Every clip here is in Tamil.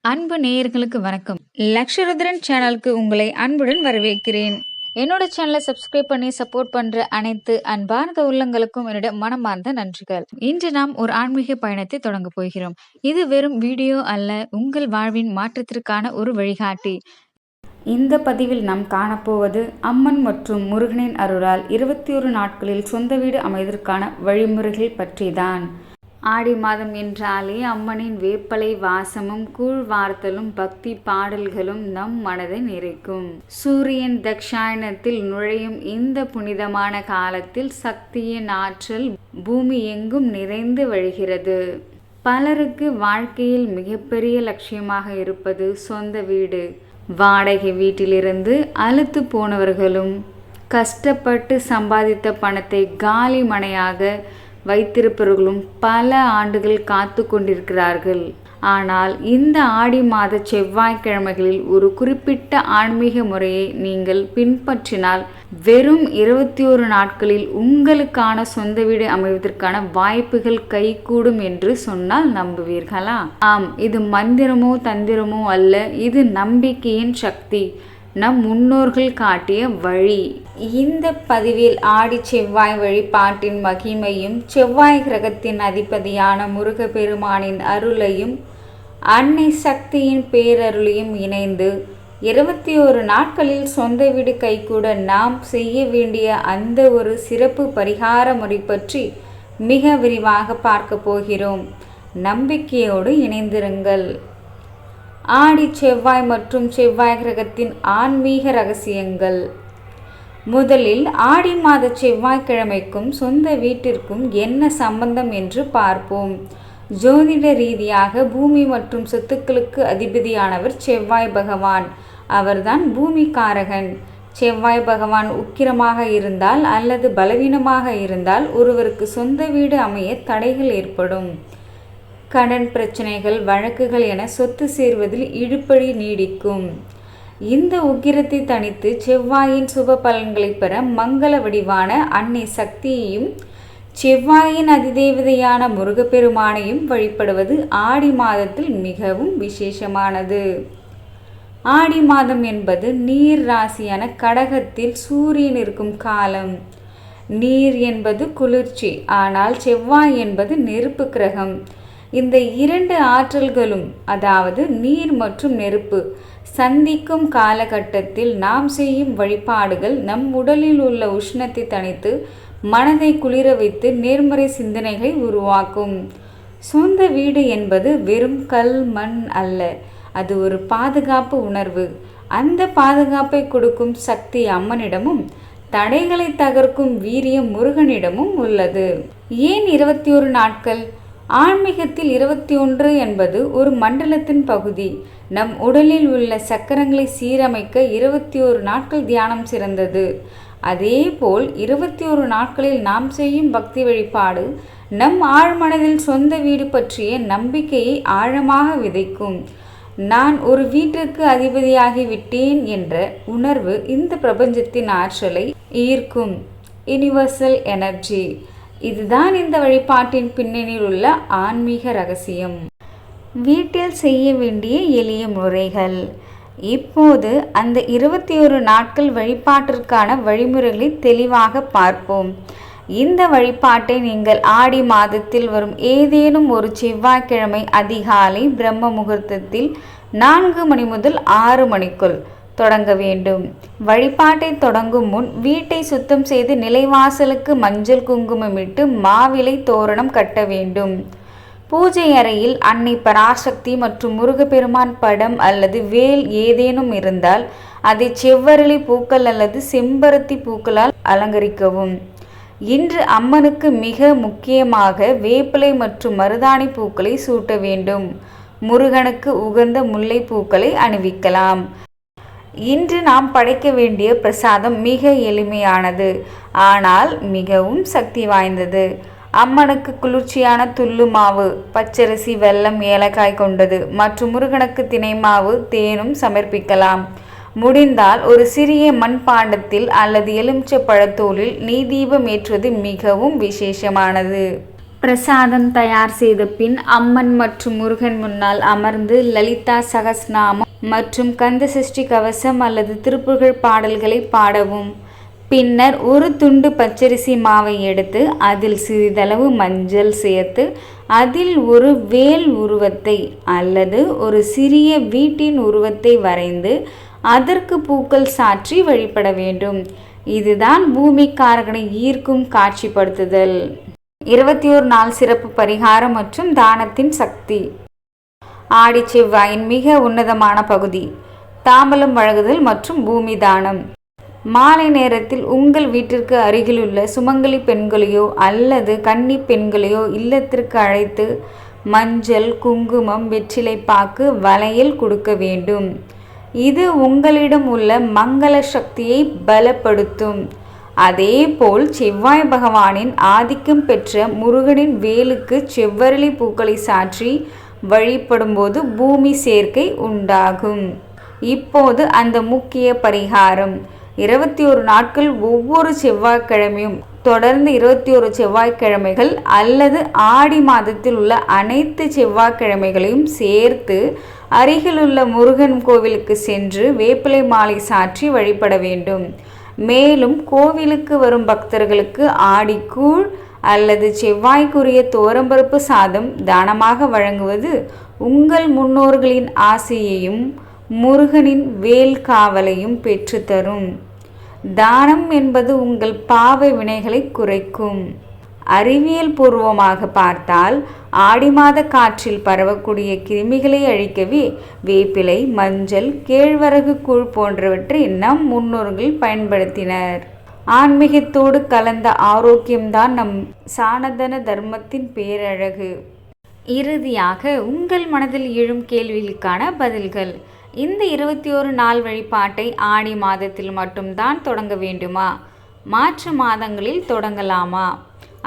அன்பு நேயர்களுக்கு வணக்கம். லக்ஷருத்ரன் சேனலுக்கு உங்களை அன்புடன் வரவேற்கிறேன். என்னோட சேனலை சப்ஸ்கிரைப் பண்ணி சப்போர்ட் பண்ற அனைத்து அன்பார்ந்த உள்ளங்களுக்கும் என்னோட மனமார்ந்த நன்றிகள். இன்று நாம் ஒரு ஆன்மீக பயணத்தை தொடங்க போகிறோம். இது வெறும் வீடியோ அல்ல, உங்கள் வாழ்வின் மாற்றத்திற்கான ஒரு வழிகாட்டி. இந்த பதிவில் நாம் காணப்போவது அம்மன் மற்றும் முருகனின் அருளால் 21 நாட்களில் சொந்த வீடு அமைவதற்கான வழிமுறைகள் பற்றிதான். ஆடி மாதம் என்றாலே அம்மனின் வேப்பலை வாசமும் கூழ் வார்த்தலும் பக்தி பாடல்களும் நம் மனதை நிறைக்கும். சூரியன் தக்ஷாயனத்தில் நுழையும் இந்த புனிதமான காலத்தில் சக்தியின் ஆற்றல் பூமி எங்கும் நிறைந்து வழிகிறது. பலருக்கு வாழ்க்கையில் மிகப்பெரிய லட்சியமாக இருப்பது சொந்த வீடு. வாடகை வீட்டிலிருந்து அலுத்து போனவர்களும் கஷ்டப்பட்டு சம்பாதித்த பணத்தை காலி மனையாக வைத்திருப்பவர்களும் பல ஆண்டுகள் காத்து கொண்டிருக்கிறார்கள். ஆனால் இந்த ஆடி மாத செவ்வாய்க்கிழமைகளில் ஒரு குறிப்பிட்ட ஆன்மீக முறையை நீங்கள் பின்பற்றினால் வெறும் 21 நாட்களில் உங்களுக்கான சொந்த வீடு அமைவதற்கான வாய்ப்புகள் கைகூடும் என்று சொன்னால் நம்புவீர்களா? ஆம், இது மந்திரமோ தந்திரமோ அல்ல, இது நம்பிக்கையின் சக்தி, நம் முன்னோர்கள் காட்டிய வழி. இந்த பதிவில் ஆடி செவ்வாய் வழிபாட்டின் மகிமையும் செவ்வாய் கிரகத்தின் அதிபதியான முருகப்பெருமானின் அருளையும் அன்னை சக்தியின் பேரருளையும் இணைந்து 21 நாட்களில் சொந்த வீடு கைகூட நாம் செய்ய வேண்டிய அந்த ஒரு சிறப்பு பரிகார முறை பற்றி மிக விரிவாக பார்க்க போகிறோம். நம்பிக்கையோடு இணைந்திருங்கள். ஆடி செவ்வாய் மற்றும் செவ்வாய் கிரகத்தின் ஆன்மீக ரகசியங்கள். முதலில் ஆடி மாத செவ்வாய்க்கிழமைக்கும் சொந்த வீட்டிற்கும் என்ன சம்பந்தம் என்று பார்ப்போம். ஜோதிட ரீதியாக பூமி மற்றும் சொத்துக்களுக்கு அதிபதியானவர் செவ்வாய் பகவான். அவர்தான் பூமிக்காரகன். செவ்வாய் பகவான் உக்கிரமாக இருந்தால் அல்லது பலவீனமாக இருந்தால் ஒருவருக்கு சொந்த வீடு அமைய தடைகள் ஏற்படும். கடன் பிரச்சனைகள், வழக்குகள் என சொத்து சேர்வதில் இழுபறி நீடிக்கும். இந்த உக்கிரத்தை தணித்து செவ்வாயின் சுப பலன்களை பெற மங்கள வடிவான அன்னை சக்தியையும் செவ்வாயின் அதிதேவதையான முருகப்பெருமானையும் வழிபடுவது ஆடி மாதத்தில் மிகவும் விசேஷமானது. ஆடி மாதம் என்பது நீர் ராசியான கடகத்தில் சூரியன் இருக்கும் காலம். நீர் என்பது குளிர்ச்சி, ஆனால் செவ்வாய் என்பது நெருப்பு கிரகம். இந்த இரண்டு ஆற்றல்களும், அதாவது நீர் மற்றும் நெருப்பு, சந்திக்கும் காலகட்டத்தில் நாம் செய்யும் வழிபாடுகள் நம் உடலில் உள்ள உஷ்ணத்தை தணித்து மனதை குளிர வைத்து நேர்மறை சிந்தனைகளை உருவாக்கும். சொந்த வீடு என்பது வெறும் கல் மண் அல்ல, அது ஒரு பாதுகாப்பு உணர்வு. அந்த பாதுகாப்பை கொடுக்கும் சக்தி அம்மனிடமும் தடைகளை தகர்க்கும் வீரியம் முருகனிடமும் உள்ளது. ஏன் 21 நாட்கள்? ஆன்மீகத்தில் 21 என்பது ஒரு மண்டலத்தின் பகுதி. நம் உடலில் உள்ள சக்கரங்களை சீரமைக்க 21 நாட்கள் தியானம் சிறந்தது. அதேபோல் 21 நாட்களில் நாம் செய்யும் பக்தி வழிபாடு நம் ஆழ்மனதில் சொந்த வீடு பற்றிய நம்பிக்கையை ஆழமாக விதைக்கும். நான் ஒரு வீட்டிற்கு அதிபதியாகி விட்டேன் என்ற உணர்வு இந்த பிரபஞ்சத்தின் ஆற்றலை ஈர்க்கும். Universal energy. இதுதான் இந்த வழிபாட்டின் பின்னணியில் உள்ள ஆன்மீக ரகசியம். வீட்டில் செய்ய வேண்டிய எளிய முறைகள். இப்போது அந்த 21 நாட்கள் வழிபாட்டிற்கான வழிமுறைகளை தெளிவாக பார்ப்போம். இந்த வழிபாட்டை நீங்கள் ஆடி மாதத்தில் வரும் ஏதேனும் ஒரு செவ்வாய்க்கிழமை அதிகாலை பிரம்ம முகூர்த்தத்தில் 4 மணி முதல் 6 மணிக்குள் தொடங்க வேண்டும். வழிபாட்டை தொடங்கும் முன் வீட்டை சுத்தம் செய்து நிலைவாசலுக்கு மஞ்சள் குங்குமமிட்டு மாவிலை தோரணம் கட்ட வேண்டும். பூஜை அறையில் அன்னை பராசக்தி மற்றும் முருகப்பெருமான் படம் அல்லது வேல் ஏதேனும் இருந்தால் அதை செவ்வரளி பூக்கள் அல்லது செம்பருத்தி பூக்களால் அலங்கரிக்கவும். இன்று அம்மனுக்கு மிக முக்கியமாக வேப்பிலை மற்றும் மருதாணி பூக்களை சூட்ட வேண்டும். முருகனுக்கு உகந்த முல்லை பூக்களை அணிவிக்கலாம். இன்று நாம் படைக்க வேண்டிய பிரசாதம் மிக எளிமையானது, ஆனால் மிகவும் சக்தி வாய்ந்தது. அம்மனுக்கு குளிர்ச்சியான துள்ளு மாவு, பச்சரிசி, வெல்லம், ஏலக்காய் கொண்டது மற்றும் முருகனுக்கு தினை மாவு, தேனும் சமர்ப்பிக்கலாம். முடிந்தால் ஒரு சிறிய மண்பாண்டத்தில் அல்லது எலுமிச்சை பழத்தோலில் நெய் தீபம் ஏற்றுவது மிகவும் விசேஷமானது. பிரசாதம் தயார் செய்த பின் அம்மன் மற்றும் முருகன் முன்னால் அமர்ந்து லலிதா சகஸ்நாமம் மற்றும் கந்த சஷ்டி கவசம் அல்லது திருப்புகழ் பாடல்களை பாடவும். பின்னர் ஒரு துண்டு பச்சரிசி மாவை எடுத்து அதில் சிறிதளவு மஞ்சள் சேர்த்து அதில் ஒரு வேல் உருவத்தை அல்லது ஒரு சிறிய வீட்டின் உருவத்தை வரைந்து அதற்கு பூக்கள் சாற்றி வழிபட வேண்டும். இதுதான் பூமிக்காரகனை ஈர்க்கும் காட்சிப்படுத்துதல். 21 நாள் சிறப்பு பரிகாரம் மற்றும் தானத்தின் சக்தி. ஆடி செவ்வாயின் மிக உன்னதமான பகுதி தாம்பலம் வழங்குதல் மற்றும் பூமி தானம். மாலை நேரத்தில் உங்கள் வீட்டிற்கு அருகிலுள்ள சுமங்கலி பெண்களையோ அல்லது கன்னி பெண்களையோ இல்லத்திற்கு அழைத்து மஞ்சள், குங்குமம், வெற்றிலை பாக்கு, வளையல் கொடுக்க வேண்டும். இது உங்களிடம் உள்ள மங்கள சக்தியை பலப்படுத்தும். அதேபோல் செவ்வாய் பகவானின் ஆதிக்கம் பெற்ற முருகனின் வேலுக்கு செவ்வரளி பூக்களை சாற்றி வழிபடும்போது பூமி சேர்க்கை உண்டாகும். இப்போது அந்த முக்கிய பரிகாரம். 21 நாட்கள் ஒவ்வொரு செவ்வாய்க்கிழமையும் தொடர்ந்து 21 செவ்வாய்க்கிழமைகள் அல்லது ஆடி மாதத்தில் உள்ள அனைத்து செவ்வாய்க்கிழமைகளையும் சேர்த்து அருகிலுள்ள முருகன் கோவிலுக்கு சென்று வேப்பிலை மாலை சாற்றி வழிபட வேண்டும். மேலும் கோவிலுக்கு வரும் பக்தர்களுக்கு ஆடிக்கூழ் அல்லது செவ்வாய்க்குரிய தோரம்பருப்பு சாதம் தானமாக வழங்குவது உங்கள் முன்னோர்களின் ஆசையையும் முருகனின் வேல் காவலையும் பெற்றுத்தரும். தானம் என்பது உங்கள் பாவ வினைகளை குறைக்கும். அறிவியல் பூர்வமாக பார்த்தால் ஆடி மாத காற்றில் பரவக்கூடிய கிருமிகளை அழிக்கவே வேப்பிலை, மஞ்சள், கேழ்வரகு கூழ் போன்றவற்றை நம் முன்னோர்கள் பயன்படுத்தினர். ஆன்மீகத்தோடு கலந்த ஆரோக்கியம்தான் நம் சனாதன தர்மத்தின் பேரழகு. இறுதியாக உங்கள் மனதில் எழும் கேள்விகளுக்கான பதில்கள். இந்த 21 நாள் வழிபாட்டை ஆடி மாதத்தில் மட்டும்தான் தொடங்க வேண்டுமா? மாற்று மாதங்களில் தொடங்கலாமா?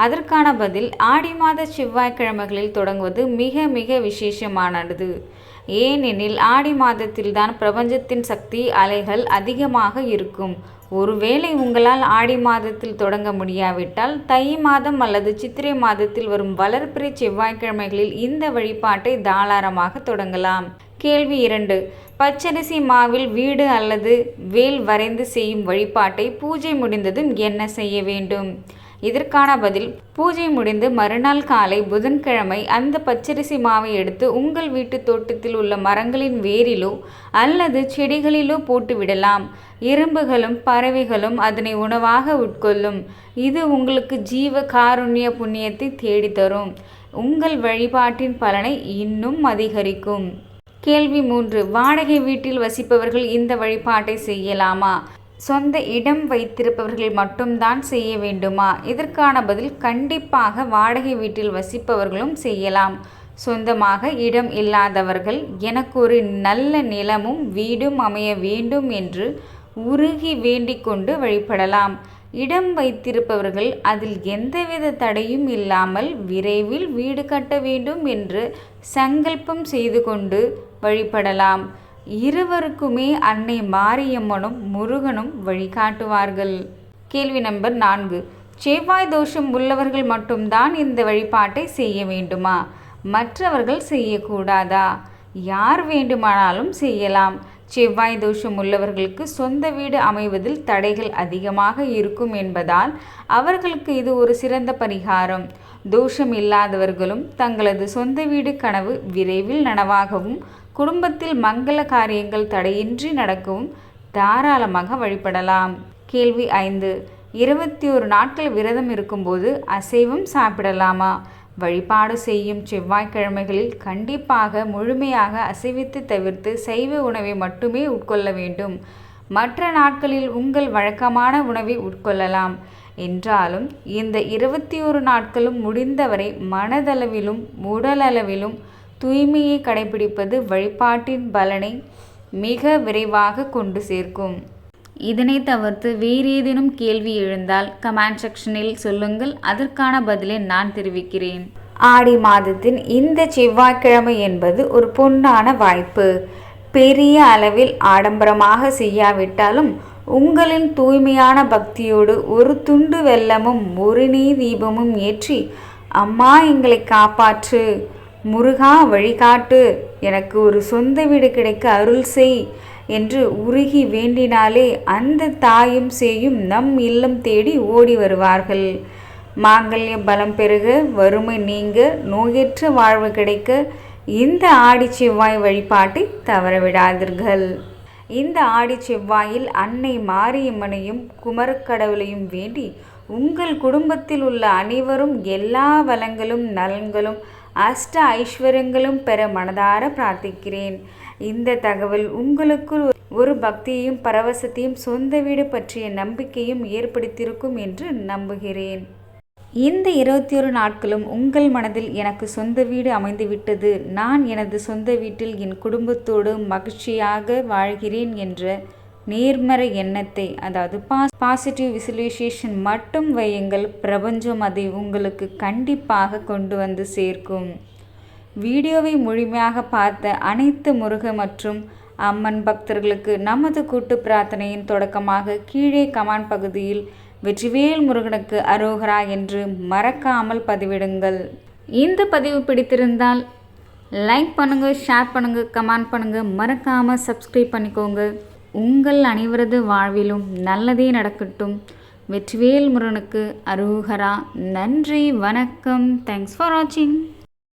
அதற்கான பதில், ஆடி மாத செவ்வாய்க்கிழமைகளில் தொடங்குவது மிக மிக விசேஷமானது. ஏனெனில் ஆடி மாதத்தில்தான் பிரபஞ்சத்தின் சக்தி அலைகள் அதிகமாக இருக்கும். ஒருவேளை உங்களால் ஆடி மாதத்தில் தொடங்க முடியாவிட்டால் தை மாதம் அல்லது சித்திரை மாதத்தில் வரும் வளர்பிறை செவ்வாய்க்கிழமைகளில் இந்த வழிபாட்டை தாராளமாக தொடங்கலாம். கேள்வி 2. பச்சரிசி மாவில் வீடு அல்லது வேல் வரைந்து செய்யும் வழிபாட்டை பூஜை முடிந்ததும் என்ன செய்ய வேண்டும்? இதற்கான பதில், பூஜை முடிந்து மறுநாள் காலை புதன்கிழமை அந்த பச்சரிசி மாவை எடுத்து உங்கள் வீட்டு தோட்டத்தில் உள்ள மரங்களின் வேரிலோ அல்லது செடிகளிலோ போட்டுவிடலாம். எறும்புகளும் பறவைகளும் அதனை உணவாக உட்கொள்ளும். இது உங்களுக்கு ஜீவ காருண்ய புண்ணியத்தை தேடித்தரும். உங்கள் வழிபாட்டின் பலனை இன்னும் அதிகரிக்கும். கேள்வி 3. வாடகை வீட்டில் வசிப்பவர்கள் இந்த வழிபாட்டை செய்யலாமா? சொந்த இடம் வைத்திருப்பவர்கள் மட்டும்தான் செய்ய வேண்டுமா? இதற்கான பதில், கண்டிப்பாக வாடகை வீட்டில் வசிப்பவர்களும் செய்யலாம். சொந்தமாக இடம் இல்லாதவர்கள் எனக்கு ஒரு நல்ல நிலமும் வீடும் அமைய வேண்டும் என்று உருகி வேண்டிக் கொண்டு வழிபடலாம். இடம் வைத்திருப்பவர்கள் அதில் எந்தவித தடையும் இல்லாமல் விரைவில் வீடு கட்ட வேண்டும் என்று சங்கல்பம் செய்து கொண்டு வழிபடலாம். இருவருக்குமே அன்னை மாரியம்மனும் முருகனும் வழிகாட்டுவார்கள். கேள்வி நம்பர் 4. செவ்வாய் தோஷம் உள்ளவர்கள் மட்டும்தான் இந்த வழிபாட்டை செய்ய வேண்டுமா? மற்றவர்கள் செய்யக்கூடாதா? யார் வேண்டுமானாலும் செய்யலாம். செவ்வாய் தோஷம் உள்ளவர்களுக்கு சொந்த வீடு அமைவதில் தடைகள் அதிகமாக இருக்கும் என்பதால் அவர்களுக்கு இது ஒரு சிறந்த பரிகாரம். தோஷம் இல்லாதவர்களும் தங்களது சொந்த வீடு கனவு விரைவில் நனவாகவும் குடும்பத்தில் மங்கள காரியங்கள் தடையின்றி நடக்கவும் தாராளமாக வழிபடலாம். கேள்வி 5. 21 நாட்கள் விரதம் இருக்கும்போது அசைவம் சாப்பிடலாமா? வழிபாடு செய்யும் செவ்வாய்க்கிழமைகளில் கண்டிப்பாக முழுமையாக அசைவத்தை தவிர்த்து சைவ உணவை மட்டுமே உட்கொள்ள வேண்டும். மற்ற நாட்களில் உங்கள் வழக்கமான உணவை உட்கொள்ளலாம். என்றாலும் இந்த 21 நாட்களும் முடிந்தவரை மனதளவிலும் உடலளவிலும் தூய்மையை கடைபிடிப்பது வழிபாட்டின் பலனை மிக விரைவாக கொண்டு சேர்க்கும். இதனை தவிர்த்து வேறு ஏதேனும் கேள்வி எழுந்தால் கமெண்ட் செக்ஷனில் சொல்லுங்கள். அதற்கான பதிலை நான் தெரிவிக்கிறேன். ஆடி மாதத்தின் இந்த செவ்வாய்க்கிழமை என்பது ஒரு பொன்னான வாய்ப்பு. பெரிய அளவில் ஆடம்பரமாக செய்யாவிட்டாலும் உங்களின் தூய்மையான பக்தியோடு ஒரு துண்டு வெல்லமும் ஒரு நெய் தீபமும் ஏற்றி அம்மா எங்களை காப்பாற்று, முருகா வழிகாட்டு, எனக்கு ஒரு சொந்த வீடு கிடைக்க அருள் செய் என்று உருகி வேண்டினாலே அந்த தாயும் சேயும் நம் இல்லம் தேடி ஓடி வருவார்கள். மாங்கல்ய பலம் பெருக, வறுமை நீங்க, நோயற்ற வாழ்வு கிடைக்க இந்த ஆடி செவ்வாய் வழிபாட்டை தவறவிடாதீர்கள். இந்த ஆடி செவ்வாயில் அன்னை மாரியம்மனையும் குமரக்கடவுளையும் வேண்டி உங்கள் குடும்பத்தில் உள்ள அனைவரும் எல்லா வளங்களும் நலன்களும் அஷ்ட ஐஸ்வர்யங்களும் பெற மனதார பிரார்த்திக்கிறேன். இந்த தகவல் உங்களுக்கு ஒரு பக்தியையும் பரவசத்தையும் சொந்த வீடு பற்றிய நம்பிக்கையும் ஏற்படுத்தியிருக்கும் என்று நம்புகிறேன். இந்த 21 நாட்களும் உங்கள் மனதில் எனக்கு சொந்த வீடு அமைந்துவிட்டது, நான் எனது சொந்த வீட்டில் என் குடும்பத்தோடு மகிழ்ச்சியாக வாழ்கிறேன் என்ற நேர்மறை எண்ணத்தை, அதாவது பாசிட்டிவ் விசுவலைசேஷன் மட்டும் வையுங்கள். பிரபஞ்சம் அதை உங்களுக்கு கண்டிப்பாக கொண்டு வந்து சேர்க்கும். வீடியோவை முழுமையாக பார்த்த அனைத்து முருக மற்றும் அம்மன் பக்தர்களுக்கு நமது கூட்டு பிரார்த்தனையின் தொடக்கமாக கீழே கமெண்ட் பகுதியில் வெற்றிவேல் முருகனுக்கு அரோகரா என்று மறக்காமல் பதிவிடுங்கள். இந்த பதிவு பிடித்திருந்தால் லைக் பண்ணுங்கள், ஷேர் பண்ணுங்கள், கமெண்ட் பண்ணுங்கள், மறக்காமல் சப்ஸ்கிரைப் பண்ணிக்கோங்க. உங்கள் அனைவரது வாழ்விலும் நல்லதே நடக்கட்டும். வெற்றிவேல் முருகனுக்கு அரோகரா. நன்றி, வணக்கம். தேங்க்ஸ் ஃபார் வாட்சிங்.